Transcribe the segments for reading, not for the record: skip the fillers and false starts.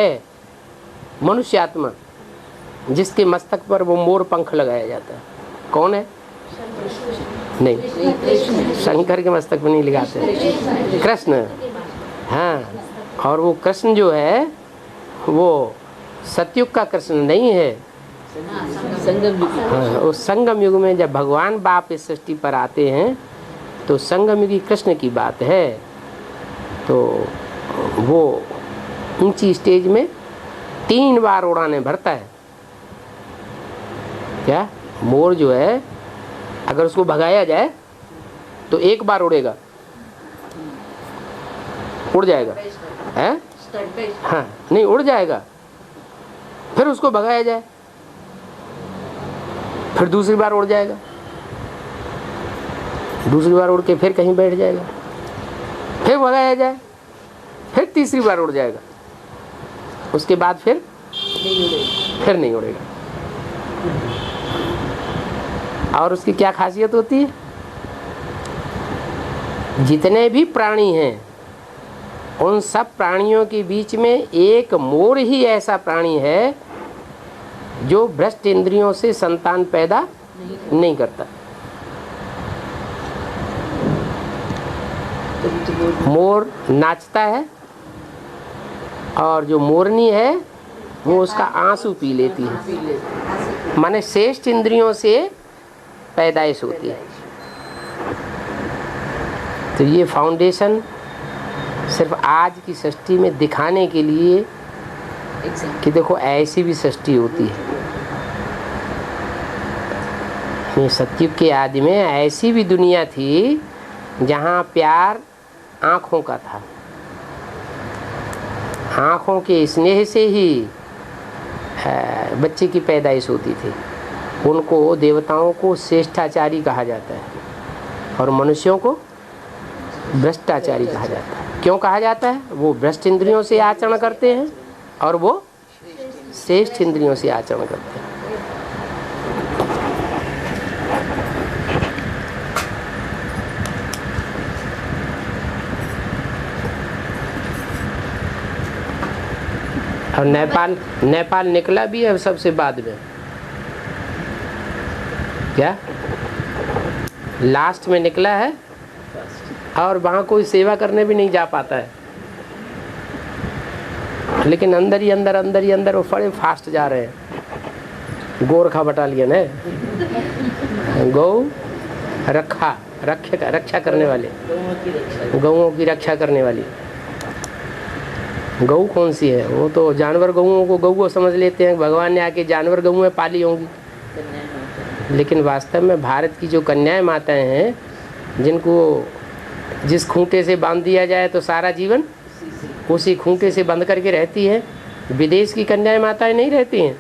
है मनुष्य आत्मा, जिसके मस्तक पर वो मोर पंख लगाया जाता है। कौन है? नहीं, शंकर के मस्तक पर नहीं लगाते, कृष्ण। हाँ, और वो कृष्ण जो है वो सतयुग का कृष्ण नहीं है। हाँ, उस संगम युग में जब भगवान बाप इस सृष्टि पर आते हैं तो संगम युगी कृष्ण की बात है। तो वो ऊंची स्टेज में 3 बार उड़ाने भरता है। क्या मोर जो है अगर उसको भगाया जाए तो 1 बार उड़ेगा, उड़ जाएगा है? हाँ, नहीं उड़ जाएगा। फिर उसको भगाया जाए, फिर दूसरी बार उड़ जाएगा, दूसरी बार उड़ के फिर कहीं बैठ जाएगा, फिर भगाया जाए, फिर तीसरी बार उड़ जाएगा, उसके बाद फिर नहीं उड़ेगा। और उसकी क्या खासियत होती है? जितने भी प्राणी हैं उन सब प्राणियों के बीच में एक मोर ही ऐसा प्राणी है जो भ्रष्ट इंद्रियों से संतान पैदा नहीं करता। मोर नाचता है और जो मोरनी है वो उसका आंसू पी लेती है, माने श्रेष्ठ इंद्रियों से पैदाइश होती है। तो ये फाउंडेशन सिर्फ आज की सृष्टि में दिखाने के लिए कि देखो ऐसी भी सृष्टि होती है। ये सतयुग के आदि में ऐसी भी दुनिया थी जहाँ प्यार आँखों का था, आँखों के स्नेह से ही बच्चे की पैदाइश होती थी। उनको, देवताओं को श्रेष्ठाचारी कहा जाता है और मनुष्यों को भ्रष्टाचारी कहा जाता है। क्यों कहा जाता है? वो भ्रष्ट इंद्रियों से आचरण करते हैं और वो श्रेष्ठ इंद्रियों से आचरण करते हैं। और नेपाल निकला भी है सबसे बाद में। क्या लास्ट में निकला है और वहाँ कोई सेवा करने भी नहीं जा पाता है, लेकिन अंदर ही अंदर वो बड़े फास्ट जा रहे हैं। गोरखा बटालियन है, गौ रक्षा करने वाले, गौओं की रक्षा करने वाली। गऊ कौन सी है? वो तो जानवर गऊओं को गऊ समझ लेते हैं, भगवान ने आके जानवर गऊ में पाली होंगी, लेकिन वास्तव में भारत की जो कन्याएं माताएं हैं जिनको जिस खूंटे से बांध दिया जाए तो सारा जीवन उसी खूंटे से बंद करके रहती है। विदेश की कन्याएं माताएं नहीं रहती हैं,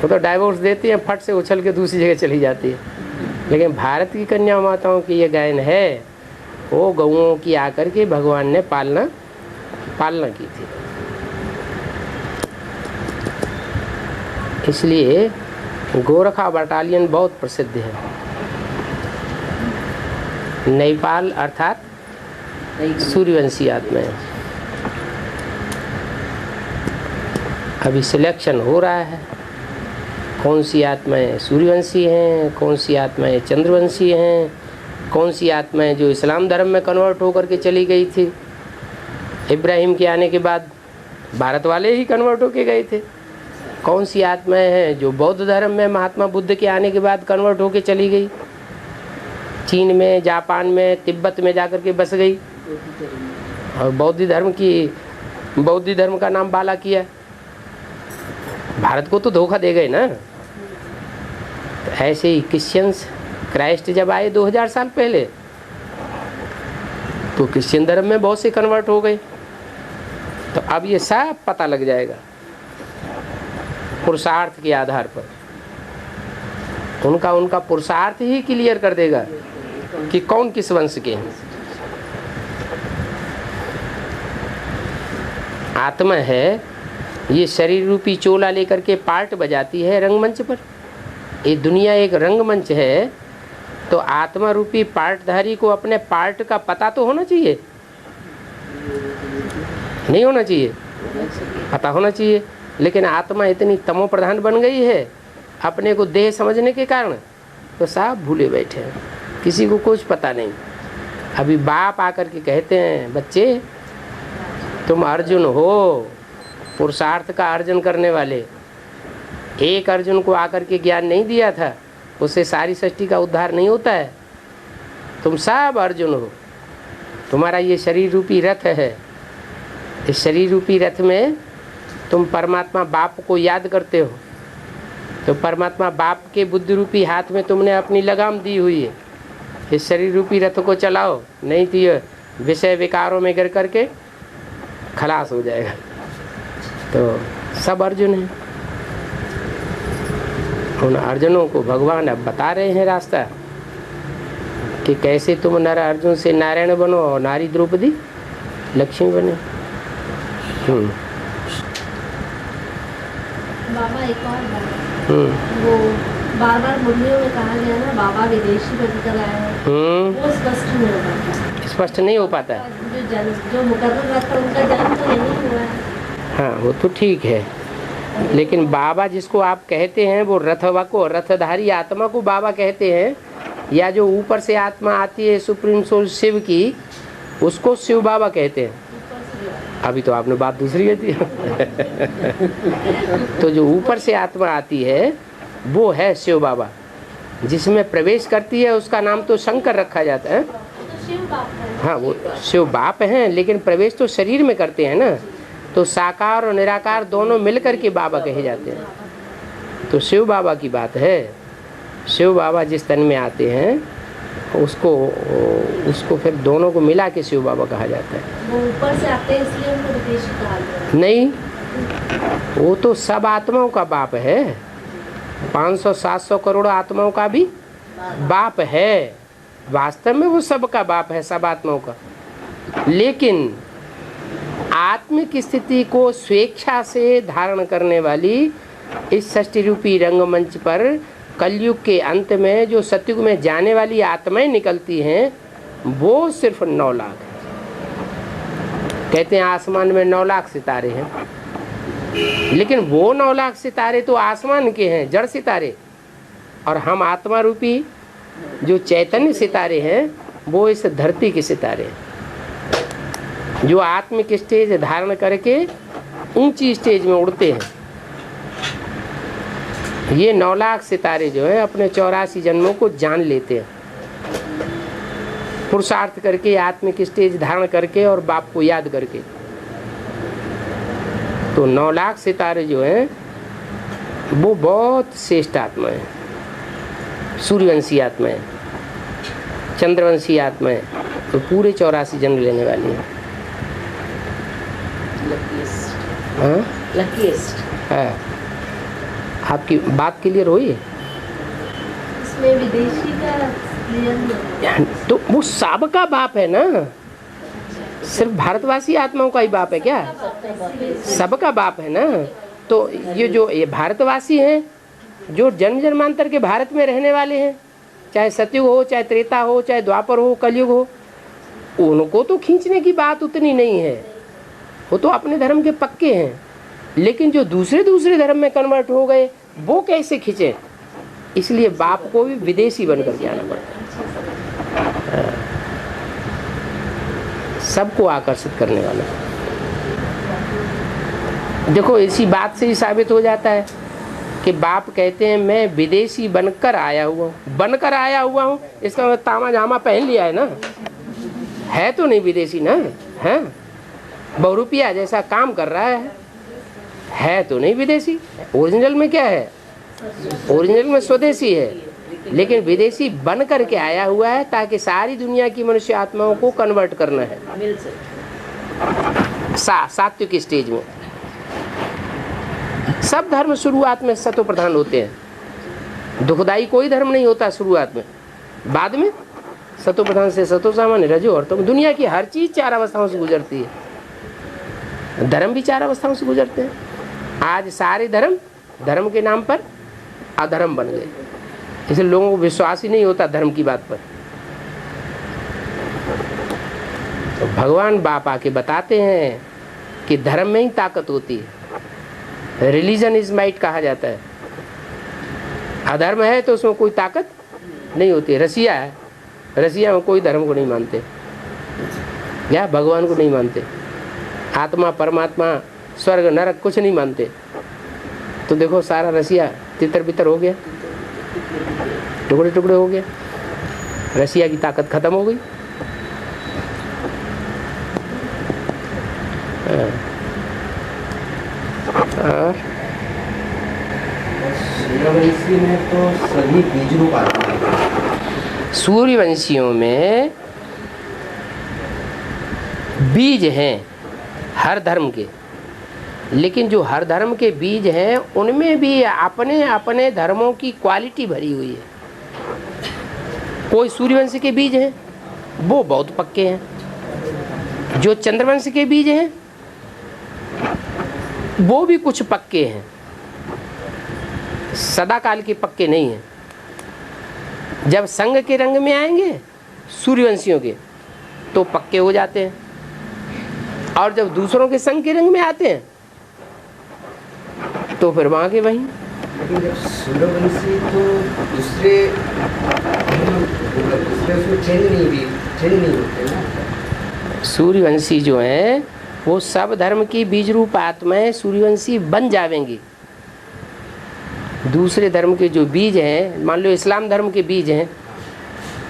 वो तो डाइवोर्स देती हैं, फट से उछल के दूसरी जगह चली जाती है। लेकिन भारत की कन्या माताओं की ये गायन है, वो गऊओं की आकर के भगवान ने पालना की थी। इसलिए गोरखा बटालियन बहुत प्रसिद्ध है। नेपाल अर्थात सूर्यवंशी आत्माएं। अभी सिलेक्शन हो रहा है, कौन सी आत्माएं सूर्यवंशी हैं, कौन सी आत्माएं चंद्रवंशी हैं, कौन सी आत्माएं जो इस्लाम धर्म में कन्वर्ट होकर के चली गई थी। इब्राहिम के आने के बाद भारत वाले ही कन्वर्ट होके गए थे। कौन सी आत्माएं हैं जो बौद्ध धर्म में महात्मा बुद्ध के आने के बाद कन्वर्ट होके चली गई, चीन में, जापान में, तिब्बत में जाकर के बस गई और बौद्ध धर्म का नाम बाला किया। भारत को तो धोखा दे गए ना। तो ऐसे ही क्रिश्चियंस, क्राइस्ट जब आए 2000 साल पहले तो क्रिश्चियन धर्म में बहुत से कन्वर्ट हो गए। तो अब ये सब पता लग जाएगा पुरुषार्थ के आधार पर। उनका पुरुषार्थ ही क्लियर कर देगा कि कौन किस वंश के हैं। आत्मा है, ये शरीर रूपी चोला लेकर के पार्ट बजाती है रंगमंच पर। ये दुनिया एक रंगमंच है, तो आत्मा रूपी पार्टधारी को अपने पार्ट का पता तो होना चाहिए, नहीं होना चाहिए? पता होना चाहिए। लेकिन आत्मा इतनी तमो प्रधान बन गई है अपने को देह समझने के कारण, तो साहब भूले बैठे हैं, किसी को कुछ पता नहीं। अभी बाप आकर के कहते हैं बच्चे तुम अर्जुन हो, पुरुषार्थ का अर्जन करने वाले। एक अर्जुन को आकर के ज्ञान नहीं दिया था, उससे सारी सृष्टि का उद्धार नहीं होता है। तुम सब अर्जुन हो, तुम्हारा ये शरीर रूपी रथ है, इस शरीर रूपी रथ में तुम परमात्मा बाप को याद करते हो, तो परमात्मा बाप के बुद्धि रूपी हाथ में तुमने अपनी लगाम दी हुई है। इस शरीर रूपी रथ को चलाओ, नहीं तो ये विषय विकारों में गिर करके खलास हो जाएगा। तो सब अर्जुन हैं, उन अर्जुनों को भगवान अब बता रहे हैं रास्ता कि कैसे तुम नर अर्जुन से नारायण बनो और नारी द्रौपदी लक्ष्मी बने। बाबा एक और बात, वो बार बार मुरलियों में कहा गया ना बाबा विदेशी बनकर आए हैं, वो स्पष्ट नहीं हो पाता। स्पष्ट नहीं हो पाता। जो मुकर्रर रहता उनका जन्म तो यही हुआ है। हाँ वो तो ठीक है, लेकिन बाबा जिसको आप कहते हैं वो रथवा को, रथधारी आत्मा को बाबा कहते हैं, या जो ऊपर से आत्मा आती है सुप्रीम सोल शिव की, उसको शिव बाबा कहते हैं। अभी तो आपने बात दूसरी है दी। तो जो ऊपर से आत्मा आती है वो है शिव बाबा, जिसमें प्रवेश करती है उसका नाम तो शंकर रखा जाता है। हाँ वो शिव बाप हैं, लेकिन प्रवेश तो शरीर में करते हैं ना, तो साकार और निराकार दोनों मिलकर के बाबा कहे जाते हैं। तो शिव बाबा की बात है। शिव बाबा जिस तन में आते हैं उसको फिर दोनों को मिला के शिव बाबा कहा जाता है। वो ऊपर से आते हैं इसलिए उनको विदेशी कहा गया। नहीं, वो तो सब आत्माओं का बाप है, 500-700 करोड़ आत्माओं का भी बाप है। वास्तव में वो सबका बाप है, सब आत्माओं का। लेकिन आत्मिक स्थिति को स्वेच्छा से धारण करने वाली इस सृष्टि रूपी रंगमंच पर कलयुग के अंत में जो सतयुग में जाने वाली आत्माएं निकलती हैं वो सिर्फ 9 लाख है। कहते हैं आसमान में 9 लाख सितारे हैं, लेकिन वो 9 लाख सितारे तो आसमान के हैं, जड़ सितारे, और हम आत्मा रूपी जो चैतन्य सितारे हैं वो इस धरती के सितारे हैं, जो आत्मिक स्टेज धारण करके ऊंची स्टेज में उड़ते हैं। ये 9 लाख सितारे जो है अपने 84 जन्मों को जान लेते हैं, पुरुषार्थ करके, आत्मिक स्टेज धारण करके और बाप को याद करके। तो 9 लाख सितारे जो हैं वो बहुत श्रेष्ठ आत्मा है, सूर्यवंशी आत्मा है, चंद्रवंशी आत्मा है, तो पूरे 84 जन्म लेने वाली है। लकीस्ट है। आपकी बात क्लियर हुई? इसमें विदेशी का क्लियर तो वो सबका बाप है ना, सिर्फ भारतवासी आत्माओं का ही बाप है क्या? सबका बाप है ना। तो ये भारतवासी हैं जो जन्म जन्मांतर के भारत में रहने वाले हैं, चाहे सतयुग हो, चाहे त्रेता हो, चाहे द्वापर हो, कलयुग हो, उनको तो खींचने की बात उतनी नहीं है, वो तो अपने धर्म के पक्के हैं। लेकिन जो दूसरे धर्म में कन्वर्ट हो गए वो कैसे खींचे? इसलिए बाप को भी विदेशी बनकर के आना पड़ता है, सबको आकर्षित करने वाला। देखो इसी बात से ही साबित हो जाता है कि बाप कहते हैं मैं विदेशी बनकर आया हुआ हूँ। बनकर आया हुआ हूँ इसका मतलब तामा जामा पहन लिया है ना, है तो नहीं विदेशी ना, है बहुरूपिया जैसा काम कर रहा है तो नहीं विदेशी। ओरिजिनल में क्या है? ओरिजिनल में स्वदेशी है, लेकिन विदेशी बन करके आया हुआ है ताकि सारी दुनिया की मनुष्य आत्माओं को कन्वर्ट करना है सात्विक स्टेज में। सब धर्म शुरुआत में सतो प्रधान होते हैं, दुखदाई कोई धर्म नहीं होता शुरुआत में, बाद में सतो प्रधान से सतो सामान्य रजो और तुम। दुनिया की हर चीज 4 अवस्थाओं से गुजरती है, धर्म भी 4 अवस्थाओं से गुजरते हैं। आज सारे धर्म के नाम पर अधर्म बन गए, इसलिए लोगों को विश्वास ही नहीं होता धर्म की बात पर। तो भगवान बाप आके बताते हैं कि धर्म में ही ताकत होती है। रिलीजन इज माइट कहा जाता है। अधर्म है तो उसमें कोई ताकत नहीं होती। रसिया है, रसिया में कोई धर्म को नहीं मानते, या भगवान को नहीं मानते, आत्मा परमात्मा स्वर्ग नरक कुछ नहीं मानते। तो देखो सारा रसिया तितर बितर हो गया, टुकड़े टुकड़े हो गया, रसिया की ताकत खत्म हो गई। सूर्यवंशी में तो सभी बीज रूप आते हैं। सूर्यवंशियों में बीज हैं हर धर्म के, लेकिन जो हर धर्म के बीज हैं उनमें भी अपने अपने धर्मों की क्वालिटी भरी हुई है। कोई सूर्यवंश के बीज हैं वो बहुत पक्के हैं, जो चंद्रवंश के बीज हैं वो भी कुछ पक्के हैं, सदाकाल के पक्के नहीं हैं। जब संग के रंग में आएंगे सूर्यवंशियों के तो पक्के हो जाते हैं, और जब दूसरों के संग के रंग में आते हैं तो फिर वहाँ के वहीं। लेकिन जब सूर्यवंशी तो दूसरे उसमें चेंज नहीं होते ना। सूर्यवंशी जो हैं वो सब धर्म की बीज रूप आत्माएं सूर्यवंशी बन जावेंगी। दूसरे धर्म के जो बीज हैं, मान लो इस्लाम धर्म के बीज हैं,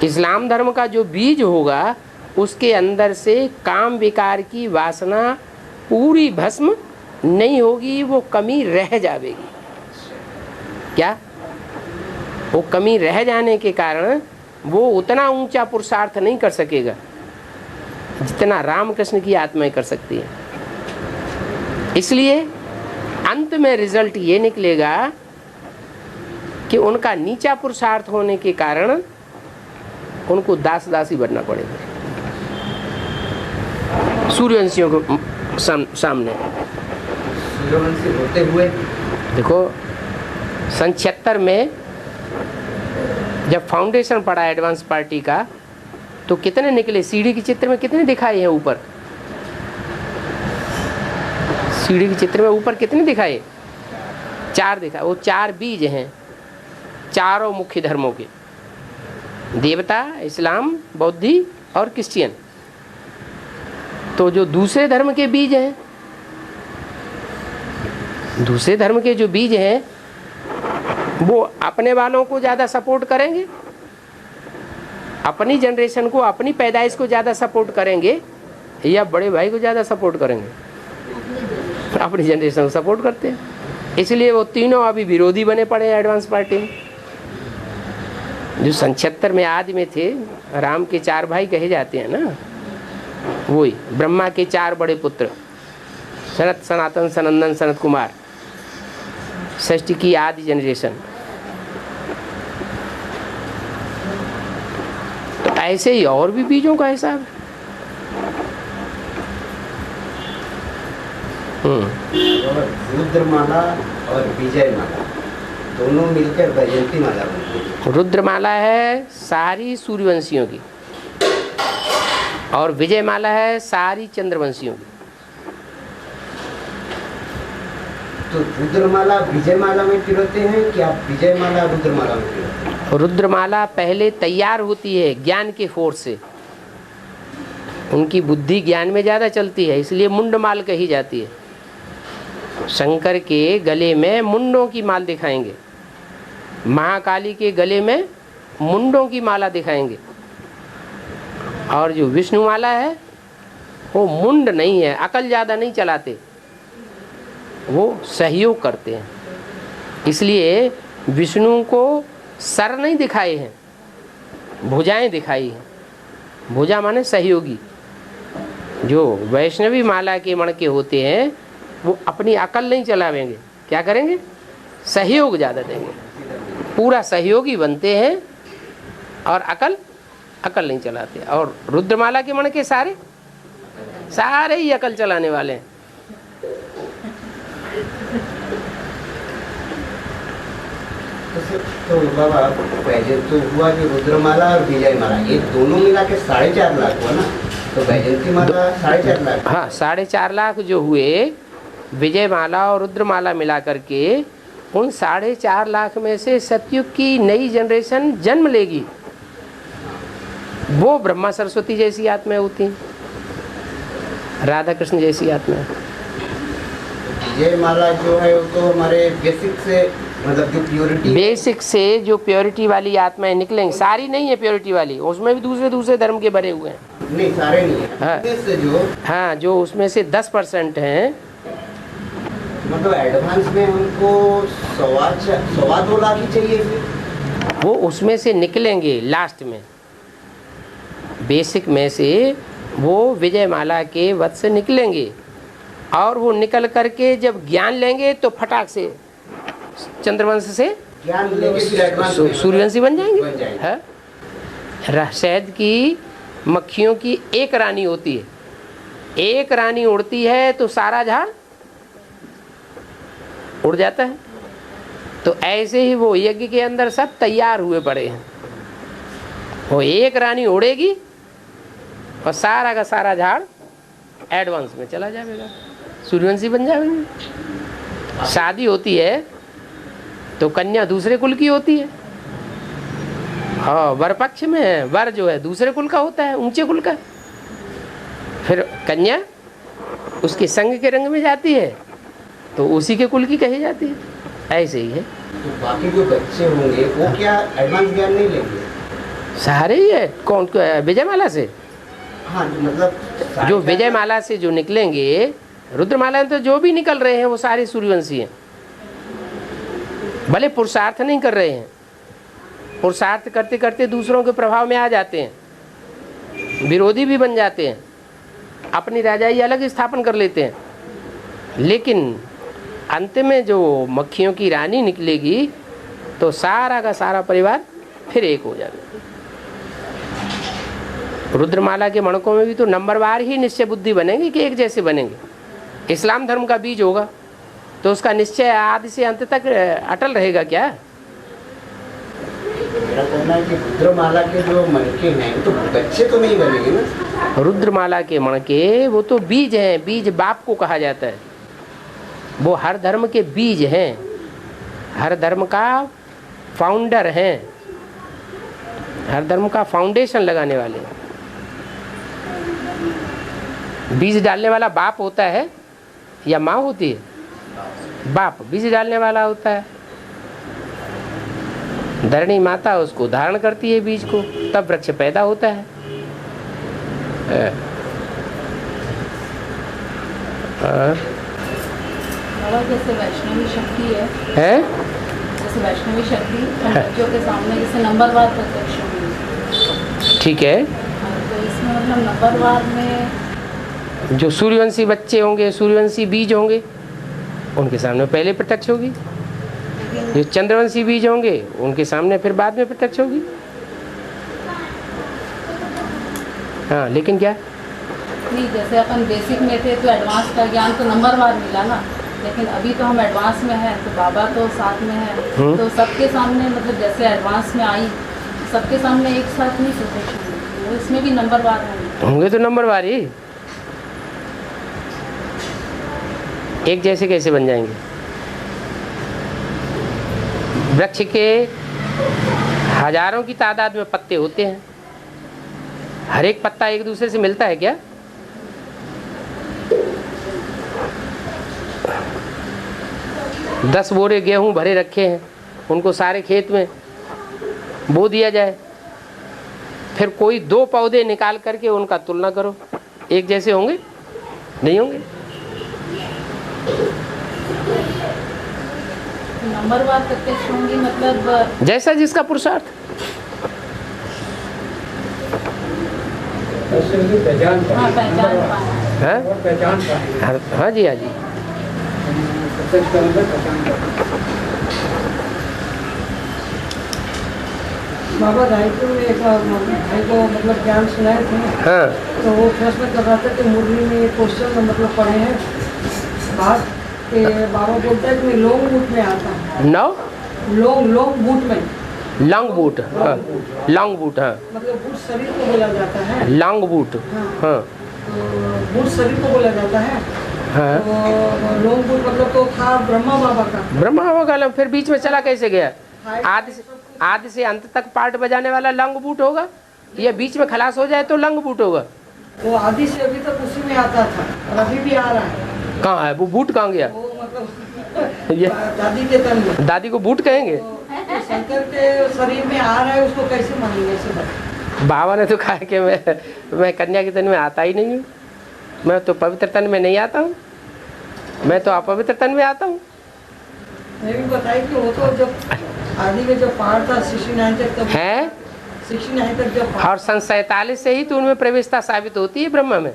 इस्लाम धर्म का जो बीज होगा उसके अंदर से काम विकार की वासना पूरी भस्म नहीं होगी, वो कमी रह जाएगी। क्या? वो कमी रह जाने के कारण वो उतना ऊंचा पुरुषार्थ नहीं कर सकेगा जितना रामकृष्ण की आत्माएं कर सकती है। इसलिए अंत में रिजल्ट ये निकलेगा कि उनका नीचा पुरुषार्थ होने के कारण उनको दास दासी बनना पड़ेगा सूर्यवंशियों को सामने। सूर्यवंशी होते हुए देखो सन 76 में जब फाउंडेशन पड़ा एडवांस पार्टी का तो कितने निकले? सीढ़ी के चित्र में कितने दिखाए हैं ऊपर? सीढ़ी के चित्र में ऊपर कितने दिखाए? 4 दिखा। वो 4 बीज हैं चारों मुख्य धर्मों के, देवता, इस्लाम, बौद्धि और क्रिश्चियन। तो जो दूसरे धर्म के बीज हैं, दूसरे धर्म के जो बीज हैं वो अपने वालों को ज़्यादा सपोर्ट करेंगे, अपनी जनरेशन को, अपनी पैदाइश को ज़्यादा सपोर्ट करेंगे, या बड़े भाई को ज़्यादा सपोर्ट करेंगे? अपनी जनरेशन को सपोर्ट करते हैं। इसलिए वो तीनों अभी विरोधी बने पड़े हैं एडवांस पार्टी में। जो सन 76 में आदि में थे, राम के 4 भाई कहे जाते हैं ना, वही ब्रह्मा के 4 बड़े पुत्र, सनत, सनातन, सनंदन, सनत कुमार, षष्ठी की आदि जनरेशन। तो ऐसे ही और भी बीजों का हिसाब और रुद्रमाला और विजयमाला दोनों मिलकर वैजयंती माला बनती है। रुद्रमाला है सारी सूर्यवंशियों की और विजयमाला है सारी चंद्रवंशियों की। तो रुद्रमाला विजयमाला में पिरोते हैं कि आप विजयमाला रुद्रमाला में पिरोते हैं? रुद्रमाला पहले तैयार होती है ज्ञान के फोर्स से, उनकी बुद्धि ज्ञान में ज़्यादा चलती है, इसलिए मुंडमाल कही जाती है। शंकर के गले में मुंडों की माल दिखाएंगे, महाकाली के गले में मुंडों की माला दिखाएंगे, और जो विष्णु माला है वो मुंड नहीं है, अकल ज़्यादा नहीं चलाते, वो सहयोग करते हैं। इसलिए विष्णु को सर नहीं दिखाए हैं, भुजाएं दिखाई हैं। भुजा माने सहयोगी। जो वैष्णवी माला के मण के होते हैं वो अपनी अकल नहीं चलावेंगे, क्या करेंगे? सहयोग ज़्यादा देंगे, पूरा सहयोगी बनते हैं, और अकल नहीं चलाते। और रुद्रमाला के मण के सारे ही अकल चलाने वाले हैं। तो बाबा तो हुआ कि रुद्रमाला और विजयमाला ये दोनों मिला के 4.5 लाख हुआ ना? तो वैजयंती माला 4.5 लाख। हाँ 4.5 लाख जो हुए विजय माला और रुद्र माला मिला करके, उन 4.5 लाख में से सतयुग की नई जनरेशन जन्म लेगी, वो ब्रह्मा सरस्वती जैसी आत्माएं होती हैं, राधा कृष्ण जैसी आत्माएं। विजय माला जो है वो तो हमारे बेसिक से, मतलब जो प्योरिटी, बेसिक से जो प्योरिटी वाली आत्माएं निकलेंगी, सारी नहीं है प्योरिटी वाली, उसमें भी दूसरे दूसरे धर्म के भरे हुए हैं। नहीं सारे नहीं है। हाँ। से जो, हाँ जो उसमें से 10% हैं, मतलब एडवांस में हमको 2.25 लाख ही चाहिए फिर। वो उसमें से निकलेंगे लास्ट में, बेसिक में से वो विजय माला के वध से निकलेंगे, और वो निकल करके जब ज्ञान लेंगे तो फटाक से चंद्रवंश से ज्ञान लेके फिर एडवांस सूर्यवंशी बन जाएंगे। बन जाएंगे। हाँ? शहद की मक्खियों की एक रानी होती है, एक रानी उड़ती है तो सारा झाड़ उड़ जाता है। तो ऐसे ही वो यज्ञ के अंदर सब तैयार हुए पड़े हैं, वो एक रानी उड़ेगी और सारा का सारा झाड़ एडवांस में चला जाएगा, सूर्यवंशी बन जाएंगे। शादी होती है तो कन्या दूसरे कुल की होती है, और वर पक्ष में वर जो है दूसरे कुल का होता है, ऊंचे कुल का। फिर कन्या उसके संग के रंग में जाती है तो उसी के कुल की कही जाती है। ऐसे ही है। तो बाकी जो बच्चे होंगे वो क्या एडवांस ज्ञान नहीं लेंगे? सारे ही है। कौन विजय माला से? हाँ मतलब जो विजय माला से जो निकलेंगे, रुद्रमाला में तो जो भी निकल रहे हैं वो सारे सूर्यवंशी हैं। भले पुरुषार्थ नहीं कर रहे हैं, पुरुषार्थ करते करते दूसरों के प्रभाव में आ जाते हैं, विरोधी भी बन जाते हैं, अपनी राजाई अलग स्थापन कर लेते हैं, लेकिन अंत में जो मक्खियों की रानी निकलेगी तो सारा का सारा परिवार फिर एक हो जाएगा। रुद्रमाला के मणकों में भी तो नंबरवार ही निश्चय बुद्धि बनेगी कि एक जैसे बनेंगे। इस्लाम धर्म का बीज होगा तो उसका निश्चय आदि से अंत तक अटल रहेगा क्या? मेरा कहना है कि रुद्रमाला के जो मणके हैं तो बच्चे तो नहीं बनेंगे ना। रुद्रमाला के मणके वो तो बीज हैं, बीज बाप को कहा जाता है। वो हर धर्म के बीज हैं, हर धर्म का फाउंडर हैं, हर धर्म का फाउंडेशन लगाने वाले हैं। बीज डालने वाला बाप होता है या माँ होती है? बाप बीज डालने वाला होता है। धरणी माता उसको धारण करती है बीज को, तब वृक्ष पैदा होता है। जैसे वैष्णवी शक्ति है, जैसे वैष्णवी शक्ति बच्चों के सामने जैसे नंबरवार प्रत्यक्ष होगी, ठीक है। तो इसमें मतलब नंबरवार में जो सूर्यवंशी बच्चे होंगे, सूर्यवंशी बीज होंगे, उनके सामने पहले प्रत्यक्ष होगी। जो चंद्रवंशी बीज होंगे उनके सामने फिर बाद में प्रत्यक्ष होगी। हाँ लेकिन क्या नहीं, जैसे अपन बेसिक में थे तो एडवांस का ज्ञान तो नंबरवार मिला ना, लेकिन अभी तो हम एडवांस में हैं तो बाबा तो साथ में है, तो सबके सामने मतलब जैसे एडवांस में आई सबके सामने एक साथ नहीं प्रत्यक्ष होंगे, वो इसमें भी नंबरवार होंगे। तो नंबरवार ही एक जैसे कैसे बन जाएंगे? वृक्ष के हजारों की तादाद में पत्ते होते हैं, हर एक पत्ता एक दूसरे से मिलता है क्या? दस बोरे गेहूं भरे रखे हैं, उनको सारे खेत में बो दिया जाए, फिर कोई 2 पौधे निकाल करके उनका तुलना करो, एक जैसे होंगे? नहीं होंगे। नंबरवार प्रत्यक्ष होंगी मतलब जैसा जिसका पुरुषार्थ। पहचान पाए। हाँ जी, हाँ जी। बाबा भाई को मतलब ज्ञान सुनाए थे। हाँ। तो वो प्रश्न कर रहा था कि मुरली में ये क्वेश्चन मतलब पढ़े हैं बात कि बाबा बोलता है कि मैं लॉन्ग बूट में आता हूँ। नो लॉन्ग बूट में लॉन्ग बूट, हाँ लॉन्ग बूट, हाँ मतलब बूट शरीर को बोला जाता है। लॉन्ग बूट, हाँ बूट शरीर को बोला जाता है। हाँ तो लॉन्ग बूट मतलब तो था ब्रह्मा बाबा का। ब्रह्मा बाबा का, फिर बीच में चला कैसे गया? आदि से अंत तक पार्ट बजाने वाला लॉन्ग बूट होगा, या बीच में खलास हो जाए तो लॉन्ग बूट होगा? वो आदि से अभी तक उसी में आता था और अभी भी आ रहा है। कहाँ है वो बूट? कहाँ गया वो मतलब ये? दादी के तन में। दादी को बूट कहेंगे? तो शंकर के शरीर में आ रहा है, उसको कैसे मानेंगे ऐसे? बाबा ने तो कहा कि मैं कन्या के तन में आता ही नहीं हूँ, मैं तो पवित्र तन में नहीं आता हूँ, मैं तो अपवित्र तन में आता हूँ। मैं भी बताई कि वो तो जब आदि में जब पार था 69 तक, तब है 69 तक जब और सन 47 से ही तो उनमें प्रवेशता साबित होती है ब्रह्मा में।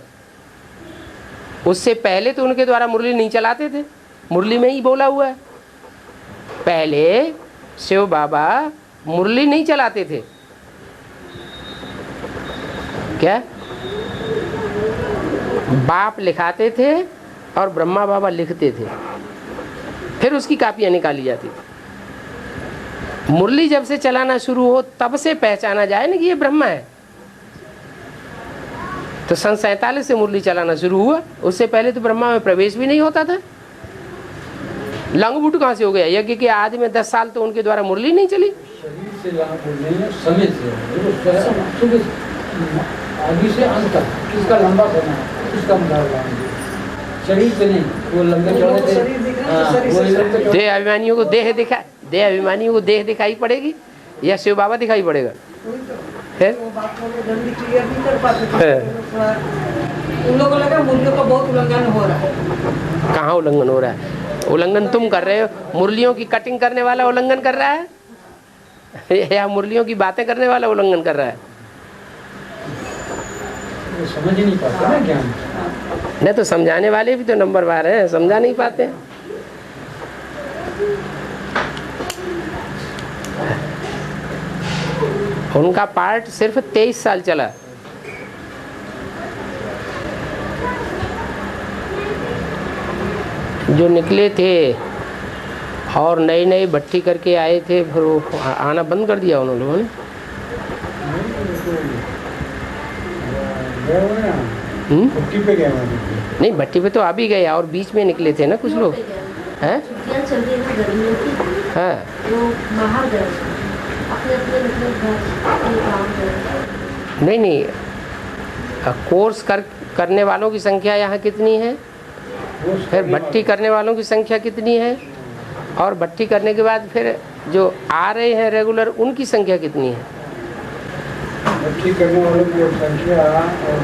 उससे पहले तो उनके द्वारा मुरली नहीं चलाते थे, मुरली में ही बोला हुआ है। पहले शिव बाबा मुरली नहीं चलाते थे, क्या बाप लिखाते थे और ब्रह्मा बाबा लिखते थे, फिर उसकी कापियां निकाली जाती थी। मुरली जब से चलाना शुरू हो तब से पहचाना जाए ना कि ये ब्रह्मा है। तो सन 47 से मुरली चलाना शुरू हुआ, उससे पहले तो ब्रह्मा में प्रवेश भी नहीं होता था। लंग बूट कहाँ से हो गया? यज्ञ के आदि में 10 साल तो उनके द्वारा मुरली नहीं चली। शरीर से समय से आदि से अंत तक किसका लंबा समय है, किसका मुकाबला शरीर से नहीं, वो लंबे चौड़े थे। देह अभिमानियों को देह अभिमानियों को देह दिखाई पड़ेगी या शिव बाबा दिखाई पड़ेगा? फिर वो बात जल्दी क्लियर नहीं कर पाते थे। उन लोगों को लगा मुरलियों का बहुत उल्लंघन हो रहा है। कहाँ उल्लंघन हो रहा है? उल्लंघन तुम कर रहे हो। मुरलियों की कटिंग करने वाला उल्लंघन कर रहा है या मुरलियों की बातें करने वाला उल्लंघन कर रहा है? समझ ही नहीं पाते ना ज्ञान। नहीं तो समझाने वाले भी तो नंबरवार हैं, समझा नहीं पाते हैं। उनका पार्ट सिर्फ 23 साल चला। जो निकले थे और नई नई भट्टी करके आए थे, फिर वो आना बंद कर दिया उन लोगों ने। पे गए नहीं, भट्टी पे तो आ भी गए और बीच में निकले थे ना कुछ लोग, हैं? छुट्टियां चल रही है गर्मियों की, हाँ वो बाहर गए अपने अपने मतलब घर अपने काम गए। नहीं, कोर्स करने वालों की संख्या यहाँ कितनी है, फिर भट्टी करने वालों की संख्या कितनी है, और भट्टी करने के बाद फिर जो आ रहे हैं रेगुलर उनकी संख्या कितनी है? भट्टी करने वालों की संख्या और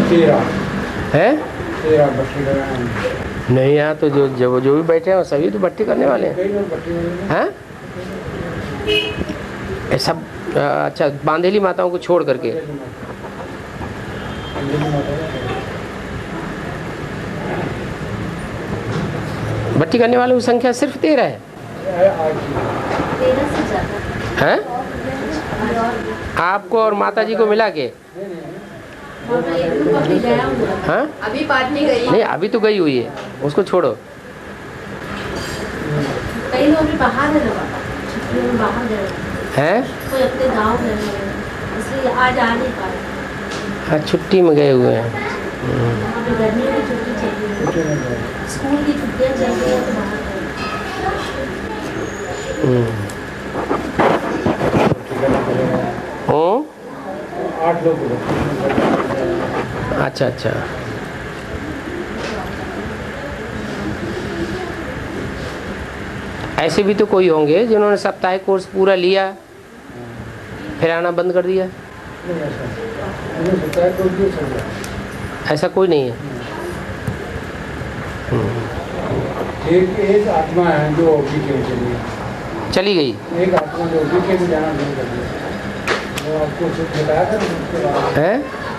13 है। 13 भट्टी कर रहे हैं। नहीं, यहाँ तो जो भी बैठे हैं वो सभी तो भट्टी करने वाले हैं। कई लोग भट्टी कर रहे हैं। हैं? ये सब अच्छा, बांधेली माताओं को छोड़ करके। भट्टी करने वालों की संख्या सिर्फ 13 है। 13 से ज़्यादा हैं? आपको और माता जी को मिला के? और मैं एक ग्रुप अभी गया हुआ है। हाँ? अभी बात नहीं गई। नहीं, अभी तो गई हुई है, उसको छोड़ो। कई लोग अभी बाहर है ना बाबा, छुट्टियों में बाहर गए हैं? कोई अपने गाँव गए हैं, इसलिए आज आ नहीं पाए। हाँ, छुट्टी में गए हुए हैं। अभी गर्मियों की छुट्टी चल रही है, स्कूल की छुट्टियाँ चल रही है तो बाहर गए। 8 लोग। अच्छा। ऐसे भी तो कोई होंगे जिन्होंने साप्ताहिक कोर्स पूरा लिया फिर आना बंद कर दिया। ऐसा कोई नहीं है। एक आत्मा है जो अभी के चली गई। एक आत्मा जो अभी के भी जाना नहीं कर दिया, वो आपको कुछ बताया था उसके बारे में? है?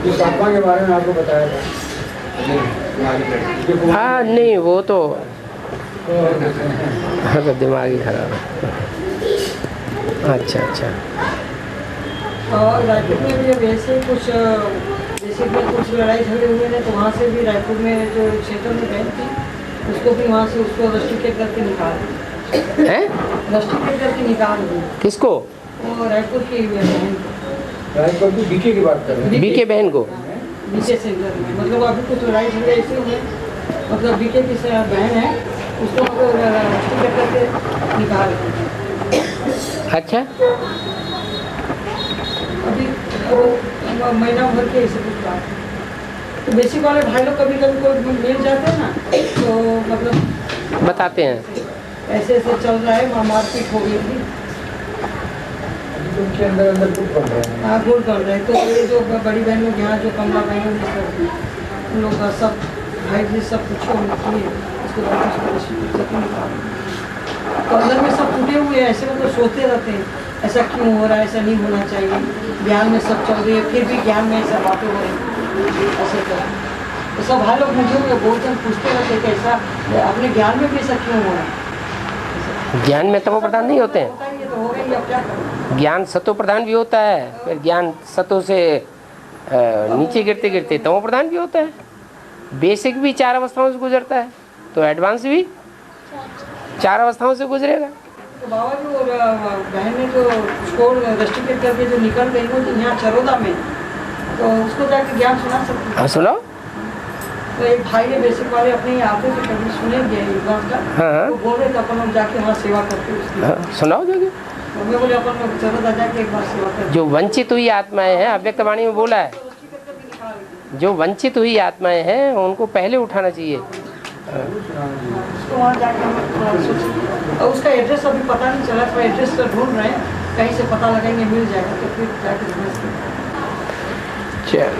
इस आत्मा के बारे में आपको बताया था? हाँ, नहीं वो तो हाँ तो दिमाग ही खराब है। अच्छा। और रायपुर में भी अब ऐसे कुछ जैसे कि कुछ लड़ाई झगड़े हुए थे, तो वहाँ से भी रायपुर में जो क्षेत्र में बहन थी उसको भी वहाँ से उसको रस्टिकेट करके निकाल हैं? रस्टिकेट करके निकाल दी किसको? वो रायपुर की बहन को, रायपुर की बीके की बात कर रहे हैं। बीके बहन को? बीके सेंटर में, मतलब अभी कुछ राइट हुए ऐसे हुए, मतलब बीके की बहन है, उसको रस्टिकेट करके निकाल दी। अच्छा, अभी वो महीना भर के ऐसे कुछ बात है। तो बेसिक वाले भाई लोग कभी कभी कोई मिल जाते हैं ना, तो मतलब बताते हैं ऐसे ऐसे चल रहा है, मारपीट हो गई थी, अभी तो उनके अंदर अंदर कुछ बन रहा है। हाँ गुड़ कर रहे हैं। तो ये जो बड़ी बहन लोग यहाँ जो कमला बहन लोग सब उन लोग का सब भाई जी सब कुछ उसको तो अंदर में सब टूटे हुए हैं, ऐसे मतलब सोचते रहते हैं ऐसा क्यों हो रहा है, ऐसा नहीं होना चाहिए, ज्ञान में सब चल रही है, फिर भी ज्ञान में ऐसा बातें हो रही हैं, ऐसे कर तो सब भाई लोग मुझे बहुत जन पूछते रहते हैं कि ऐसा अपने ज्ञान में भी ऐसा क्यों हो रहा है। ज्ञान में तमो प्रधान नहीं होते हैं। होता ही है तो हो गई, अब क्या करें। ज्ञान सतो प्रधान भी होता है, फिर ज्ञान सतो से नीचे गिरते गिरते तमो प्रधान भी होता है। बेसिक भी 4 अवस्थाओं से गुजरता है, तो एडवांस भी 4 अवस्थाओं से गुजरेगा। तो बाबा जी और बहन ने जो उसको रेस्ट्रिक्ट करके जो निकल गई वो तो यहाँ चरोदा में, तो उसको जाके ज्ञान सुना सकते हैं। हाँ सुनाओ। तो एक भाई है बेसिक वाले अपने ही आते थे, कभी सुनेंगे युवान का, हाँ। वो बोल रहे थे अपन लोग जाके वहाँ सेवा करते उसकी। हाँ, सुनाओ जोगी। तो मैं बोले अपन लोग चरोदा जाके एक बार सेवा करते। जो वंचित हुई आत्माएं हैं, अव्यक्त वाणी में बोला है, जो वंचित हुई आत्माएं हैं उनको पहले उठाना चाहिए। उसको वहाँ जाके हम थोड़ा सोचेंगे। और उसका एड्रेस अभी पता नहीं चला, तो एड्रेस तो ढूंढ रहे हैं, कहीं से पता लगाएंगे मिल जाएगा तो फिर जाके चल